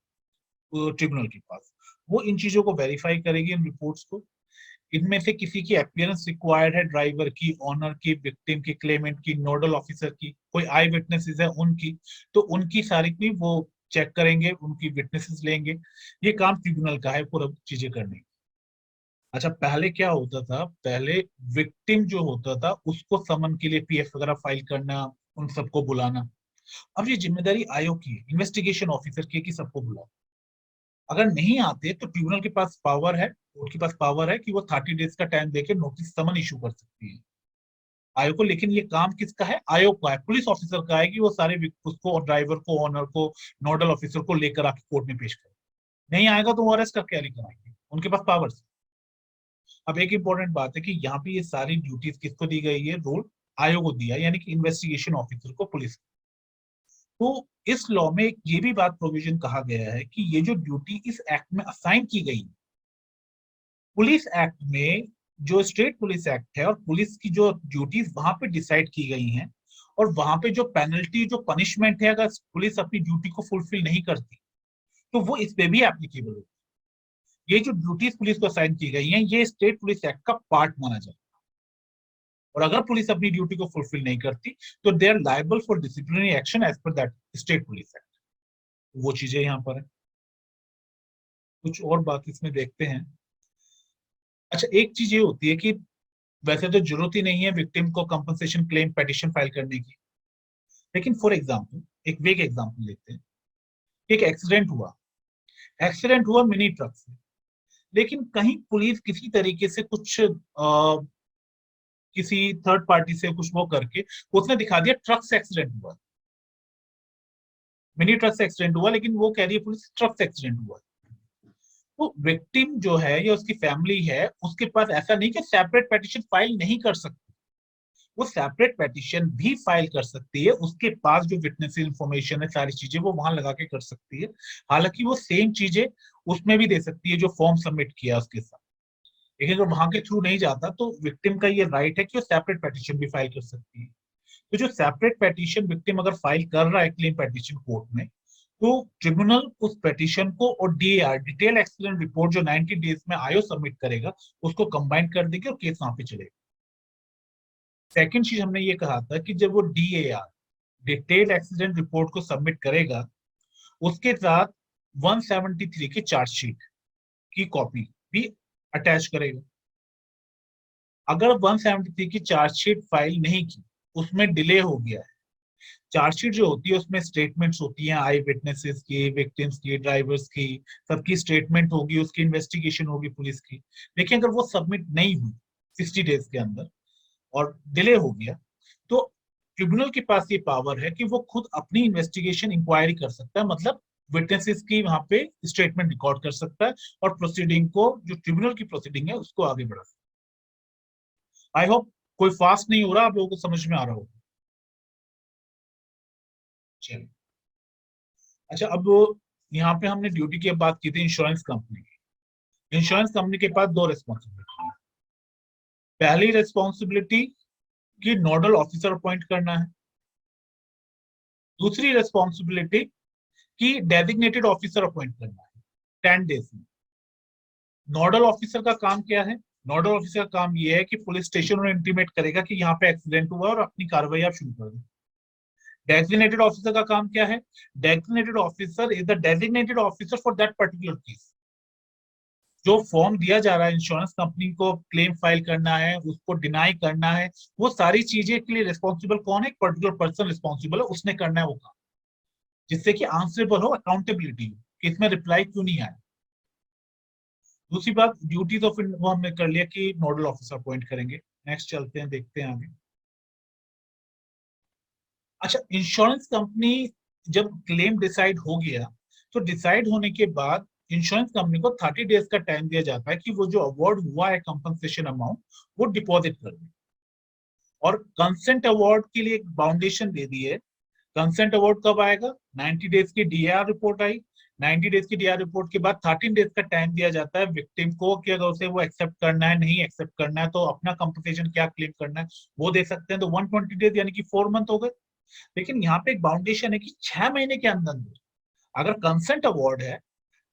ट्रिब्यूनल के पास। वो इन चीजों को वेरीफाई करेगी, इन रिपोर्ट्स को। इनमें से किसी की अपीयरेंस रिक्वायर्ड है, ड्राइवर की, ऑनर की, विक्टिम की, क्लेमेंट की, नोडल ऑफिसर की, कोई आई विटनेसेस है उनकी, तो उनकी सारी की वो चेक करेंगे, उनकी विटनेसेस लेंगे। ये काम ट्रिब्यूनल का है पूरा चीजें करने। अच्छा, पहले क्या होता था, पहले विक्टिम जो होता था उसको समन के लिए PF वगैरह फाइल करना, उन सबको बुलाना। अब ये जिम्मेदारी आयोग की है, इन्वेस्टिगेशन ऑफिसर की है कि सबको बुलाओ। अगर नहीं आते तो ट्रिब्यूनल के पास पावर है, कोर्ट के पास पावर है कि वो 30 डेज का टाइम देके नोटिस समन इशू कर सकती है आयोग को। लेकिन ये काम किसका है? आयोग का है, पुलिस ऑफिसर का है कि वो सारे उसको, ड्राइवर को, ऑनर को, नोडल ऑफिसर को लेकर आके कोर्ट में पेश करे। नहीं आएगा तो वो अरेस्ट करके लेकर आएंगे, उनके पास पावर। अब एक इंपॉर्टेंट बात है कि यहाँ पे ये सारी ड्यूटीज किसको दी गई है? रोल आयोग को दिया, यानी कि इन्वेस्टिगेशन ऑफिसर को, पुलिस को। तो इस लॉ में ये भी बात प्रोविजन कहा गया है कि ये जो ड्यूटी इस एक्ट में असाइन की गई, पुलिस एक्ट में जो स्टेट पुलिस एक्ट है और पुलिस की जो ड्यूटीज वहां पे डिसाइड की गई हैं, और वहां पे जो पेनल्टी, जो पनिशमेंट है अगर पुलिस अपनी ड्यूटी को फुलफिल नहीं करती, तो वो इस पे भी एप्लीकेबल है। ये जो ड्यूटीज पुलिस को असाइन की गई हैं, ये स्टेट पुलिस एक्ट का पार्ट माना जाए। और अगर पुलिस अपनी ड्यूटी को फुलफिल नहीं करती तो they are liable for disciplinary action as per that state police act. वो चीजें यहाँ पर है। कुछ और बात इसमें देखते हैं। अच्छा, एक चीज ये होती है कि वैसे तो जरूरत ही नहीं है विक्टिम को कंपनसेशन क्लेम पिटीशन फाइल करने की, लेकिन फॉर एग्जांपल एक वेग एग्जांपल लेते हैं। एक एक्सीडेंट हुआ मिनी ट्रक से, लेकिन कहीं पुलिस किसी तरीके से कुछ किसी थर्ड पार्टी से कुछ वो करके उसने दिखा दिया ट्रक से एक्सीडेंट हुआ, मिनी ट्रक से एक्सीडेंट हुआ, लेकिन वो कह रही है पुलिस ट्रक से एक्सीडेंट हुआ। तो विक्टिम जो है या उसकी फैमिली है, उसके पास ऐसा नहीं कि सेपरेट पिटीशन फाइल नहीं कर सकती, वो सेपरेट पिटीशन भी फाइल कर सकती है। उसके पास जो विटनेस इंफॉर्मेशन है, सारी चीजें वो वहां लगा के कर सकती है। हालांकि वो सेम चीजें उसमें भी दे सकती है जो फॉर्म सबमिट किया उसके साथ। लेकिन अगर वहां के थ्रू नहीं जाता तो विक्टिम का ये राइट है कि वो सेपरेट पिटीशन भी फाइल कर सकती है। तो जो सेपरेट पिटीशन विक्टिम अगर फाइल कर रहा है क्लेम पिटीशन कोर्ट में, तो ट्रिब्यूनल उस पिटीशन को और DAR डिटेल एक्सीडेंट रिपोर्ट जो 90 डेज में आयो सबमिट करेगा, उसको कंबाइन कर देगी और केस वहां पे चलेगा। सेकंड चीज हमने ये कहा था कि जब वो DAR डिटेल एक्सीडेंट रिपोर्ट को सबमिट करेगा, उसके साथ 173 की चार्जशीट की कॉपी भी अटैच करेगा। अगर 173 की चार्जशीट फाइल नहीं की, उसमें डिले हो गया है, चार्जशीट जो होती है उसमें स्टेटमेंट्स होती हैं आई विटनेसेस की, विक्टिम्स की, ड्राइवर्स की, सबकी स्टेटमेंट होगी, उसकी इन्वेस्टिगेशन होगी पुलिस की। लेकिन अगर वो सबमिट नहीं हुई 60 डेज के अंदर और डिले हो गया, तो ट्रिब्यूनल के पास ये पावर है कि वो खुद अपनी इन्वेस्टिगेशन इंक्वायरी कर सकता है, मतलब विटनेसेस की वहां पे स्टेटमेंट रिकॉर्ड कर सकता है और प्रोसीडिंग को, जो ट्रिब्यूनल की प्रोसीडिंग है, उसको आगे बढ़ा सकता है। आई होप कोई फास्ट नहीं हो रहा, आप लोगों को समझ में आ रहा होगा। चलिए। अच्छा, अब यहाँ पे हमने ड्यूटी की बात की थी इंश्योरेंस कंपनी की। इंश्योरेंस कंपनी के पास 2 रिस्पॉन्सिबिलिटी है। पहली रिस्पॉन्सिबिलिटी कि नोडल ऑफिसर अपॉइंट करना है, दूसरी रिस्पॉन्सिबिलिटी कि डेजिग्नेटेड ऑफिसर अपॉइंट करना है 10 डेज में। नोडल ऑफिसर का काम क्या है? नोडल ऑफिसर का काम यह है कि पुलिस स्टेशन में इंटीमेट करेगा कि यहाँ पे एक्सीडेंट हुआ और अपनी कार्रवाई आप शुरू कर दें। डेजिग्नेटेड ऑफिसर का काम क्या है? Designated officer is the designated officer for that particular case. जो फॉर्म दिया जा रहा है इंश्योरेंस कंपनी को, क्लेम फाइल करना है, उसको डिनाई करना है, वो सारी चीजें के लिए रिस्पॉन्सिबल कौन है? एक पर्टिकुलर पर्सन रिस्पॉन्सिबल है, उसने करना है वो काम, जिससे कि आंसरेबल हो, अकाउंटेबिलिटी हो कि इसमें रिप्लाई क्यों नहीं आया। दूसरी बात, ड्यूटीज ऑफ वो हमने कर लिया कि नोडल ऑफिसर अपॉइंट करेंगे। नेक्स्ट चलते हैं, देखते हैं आगे। अच्छा, इंश्योरेंस कंपनी जब क्लेम डिसाइड हो गया, तो डिसाइड होने के बाद इंश्योरेंस कंपनी को 30 डेज का टाइम दिया जाता है कि वो जो अवार्ड हुआ है कंपनसेशन अमाउंट, वो डिपॉजिट कर दे। और कंसेंट अवार्ड के लिए एक बाउंडेशन दे दी है। कंसेंट अवार्ड कब आएगा? 90 डेज की डीआर रिपोर्ट आई। 90 डेज की डीआर रिपोर्ट के बाद 13 डेज का टाइम दिया जाता है विक्टिम को कि अगर उसे वो एक्सेप्ट करना है, नहीं एक्सेप्ट करना है तो अपना कंपनसेशन क्या क्लेम करना है वो दे सकते हैं। तो 120 डेज यानी कि 4 मंथ हो गए। लेकिन यहाँ पे एक बाउंडेशन है कि 6 महीने के अंदर अगर कंसेंट अवार्ड है,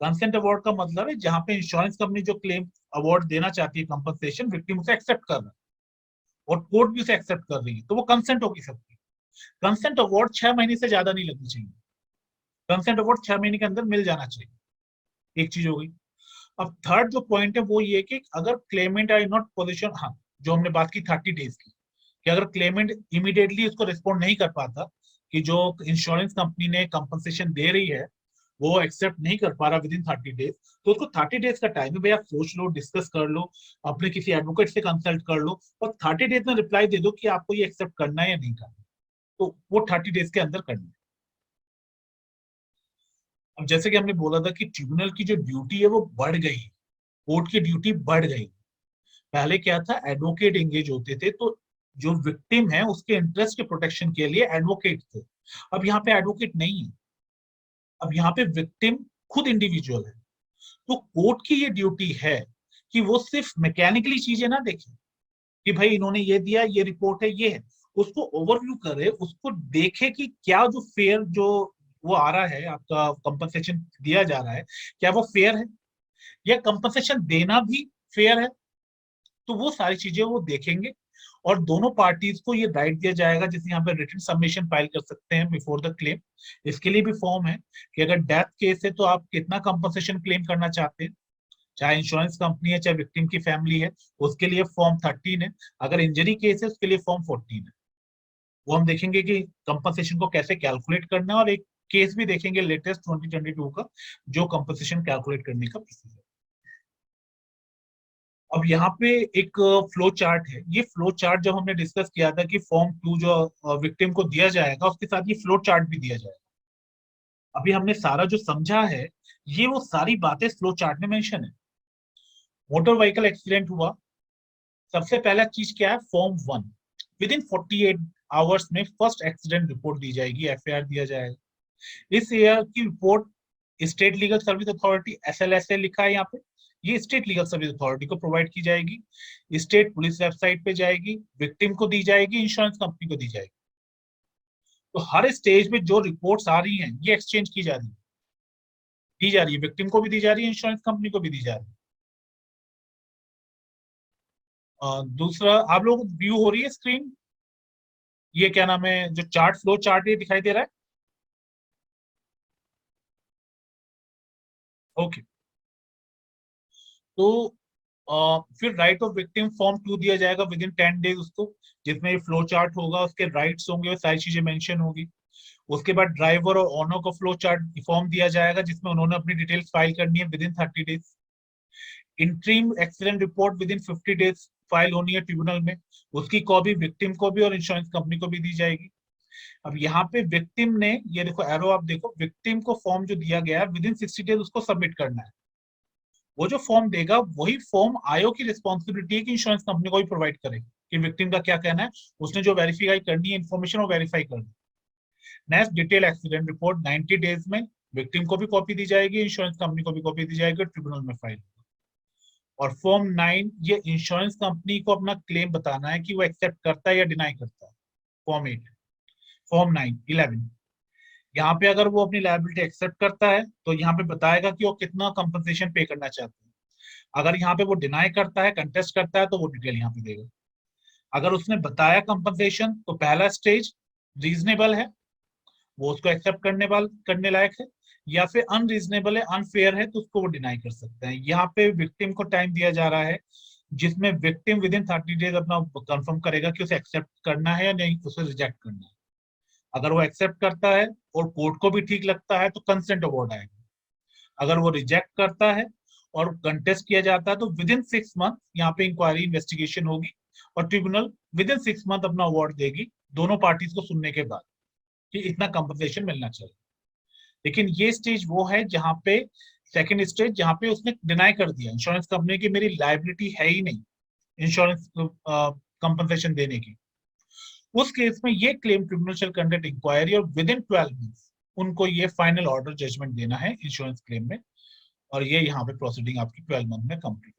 कंसेंट अवार्ड का मतलब है जहां पे इंश्योरेंस कंपनी जो क्लेम अवार्ड देना चाहती है कंपनसेशन, विक्टिम उसे एक्सेप्ट कर रहा है और कोर्ट भी उसे एक्सेप्ट कर रही है, तो वो कंसेंट होगी सकती है। कंसेंट अवार्ड 6 महीने से ज्यादा नहीं लगनी चाहिए। कंसेंट अवार्ड 6 महीने के अंदर मिल जाना चाहिए। एक चीज हो गई। अब थर्ड जो पॉइंट है वो ये कि अगर क्लेमेंट आर नॉट पोजिशन, हाँ, जो हमने बात की 30 डेज की, कि अगर क्लेमेंट इमीडिएटली उसको रिस्पॉन्ड नहीं कर पाता, कि जो इंश्योरेंस कंपनी ने कंपनसेशन दे रही है वो एक्सेप्ट नहीं कर पा रहा विद इन 30 डेज, तो उसको 30 डेज का टाइम है भाई, आप सोच लो, डिस्कस कर लो, अपने किसी एडवोकेट से कंसल्ट कर लो और 30 डेज में रिप्लाई दे दो कि आपको ये एक्सेप्ट करना है या नहीं करना। तो वो 30 डेज के अंदर करना है। अब जैसे कि हमने बोला था कि ट्रिब्यूनल की जो ड्यूटी है वो बढ़ गई, कोर्ट की ड्यूटी बढ़ गई। पहले क्या था, एडवोकेट एंगेज होते थे, तो जो विक्टिम है उसके इंटरेस्ट के प्रोटेक्शन के लिए एडवोकेट थे। अब यहाँ पे एडवोकेट नहीं है, अब यहाँ पे विक्टिम खुद इंडिविजुअल है। तो कोर्ट की ये ड्यूटी है कि वो सिर्फ मैकेनिकली चीजें ना देखे कि भाई इन्होंने ये दिया, ये रिपोर्ट है, ये है, उसको ओवरव्यू करे, उसको देखे कि क्या जो फेयर जो वो आ रहा है, आपका कंपनसेशन दिया जा रहा है, क्या वो फेयर है या कंपनसेशन देना भी फेयर है। तो वो सारी चीजें वो देखेंगे और दोनों पार्टीज को ये राइट दिया जाएगा, जैसे यहाँ पे रिटन सबमिशन फाइल कर सकते हैं बिफोर द क्लेम। इसके लिए भी फॉर्म है कि अगर डेथ केस है तो आप कितना कंपनसेशन क्लेम करना चाहते हैं, चाहे इंश्योरेंस कंपनी है चाहे विक्टिम की फैमिली है, उसके लिए फॉर्म 13 है। अगर इंजरी केस है उसके लिए फॉर्म 14 है। वो हम देखेंगे कि कंपनसेशन को कैसे कैलकुलेट करना है, और एक केस भी देखेंगे लेटेस्ट 2022 का, जो कंपनसेशन कैलकुलेट करने का प्रोसीजर। अब यहाँ पे एक फ्लो चार्ट है। ये फ्लो चार्ट जब हमने डिस्कस किया था कि फॉर्म 2 जो विक्टिम को दिया जाएगा उसके साथ ये फ्लो चार्ट भी दिया जाएगा। अभी हमने सारा जो समझा है ये वो सारी बातें फ्लो चार्ट में मेंशन है। मोटर व्हीकल एक्सीडेंट हुआ, सबसे पहला चीज क्या है, फॉर्म 1, विद इन 48 आवर्स में फर्स्ट एक्सीडेंट रिपोर्ट दी जाएगी, एफआईआर दिया जाएगा। इस ईयर की report state legal service authority, SLSA लिखा है यहाँ पे, ये स्टेट लीगल सर्विस अथॉरिटी को प्रोवाइड की जाएगी, स्टेट पुलिस वेबसाइट पे जाएगी, विक्टिम को दी जाएगी, इंश्योरेंस कंपनी को दी जाएगी। तो हर स्टेज में जो रिपोर्ट्स आ रही हैं ये एक्सचेंज की जा रही है, दी जा रही है, विक्टिम को भी दी जा रही है, इंश्योरेंस कंपनी को भी दी जा रही है। दूसरा, आप लोग व्यू हो रही है स्क्रीन? ये क्या नाम है, जो चार्ट, फ्लो चार्ट ये दिखाई दे रहा है? ओके। तो फिर राइट ऑफ विक्टिम फॉर्म 2 दिया जाएगा विद इन 10 डेज उसको, जिसमें फ्लो चार्ट होगा, उसके राइट्स होंगे, वो सारी चीजें मेंशन होगी। उसके बाद ड्राइवर और ओनर को फ्लो चार्ट फॉर्म दिया जाएगा जिसमें उन्होंने अपनी डिटेल्स फाइल करनी है with in 30 days. Interim accident report with in 50 days file होनी है ट्रिब्यूनल में, उसकी कॉपी विक्टिम को भी और इंश्योरेंस कंपनी को भी दी जाएगी। अब यहाँ पे विक्टिम ने, ये देखो एरो, आप देखो, विक्टिम को फॉर्म जो दिया गया है विद इन 60 डेज उसको सबमिट करना है। वो जो फॉर्म देगा वही फॉर्म आयो की रिस्पॉन्सिबिलिटी है कि इंश्योरेंस कंपनी को भी प्रोवाइड करे कि विक्टिम का क्या कहना है, उसने जो वेरीफाई करनी है इन्फॉर्मेशन वो वेरीफाई कर दे। Next, detail accident report 90 days में विक्टिम को भी कॉपी दी जाएगी, इंश्योरेंस कंपनी को भी कॉपी दी जाएगी, ट्रिब्यूनल में फाइल। और फॉर्म 9, ये इंश्योरेंस कंपनी को अपना क्लेम बताना है कि वो एक्सेप्ट करता है या डिनाई करता है। फॉर्म 8, फॉर्म 9, 11, यहाँ पे अगर वो अपनी लायबिलिटी एक्सेप्ट करता है तो यहाँ पे बताएगा कि वो कितना कंपनसेशन पे करना चाहता है। अगर यहाँ पे वो डिनाई करता है, कंटेस्ट करता है, तो वो डिटेल यहाँ पे देगा। अगर उसने बताया कंपनसेशन तो पहला स्टेज रीजनेबल है, वो उसको एक्सेप्ट करने लायक है, या फिर अनरीजनेबल है, अनफेयर है, तो उसको वो डिनाई कर सकते हैं। यहाँ पे विक्टिम को टाइम दिया जा रहा है, जिसमें विक्टिम विद इन 30 डेज अपना कंफर्म करेगा कि उसे एक्सेप्ट करना है या नहीं, उसे रिजेक्ट करना है। अगर वो एक्सेप्ट करता है और कोर्ट को भी ठीक लगता है तो कंसेंट अवार्ड आएगा। अगर वो रिजेक्ट करता है और कंटेस्ट किया जाता है तो विद इन 6 मंथ यहाँ पे इंक्वायरी इन्वेस्टिगेशन होगी और ट्रिब्यूनल विद इन 6 मंथ अपना अवार्ड देगी, दोनों पार्टीज को सुनने के बाद कि इतना कंपनसेशन मिलना चाहिए। लेकिन ये स्टेज वो है जहां पे, सेकंड स्टेज जहां पे उसने डिनाई कर दिया इंश्योरेंस कंपनी की मेरी लायबिलिटी है ही नहीं इंश्योरेंस कंपनसेशन देने की। उस केस में ये क्लेम ट्रिब्यूनल शैल कंडक्ट इंक्वायरी और विद इन 12 मंथ्स उनको ये फाइनल ऑर्डर जजमेंट देना है इंश्योरेंस क्लेम में, और ये यहाँ पे प्रोसीडिंग आपकी 12 मंथ में कंप्लीट।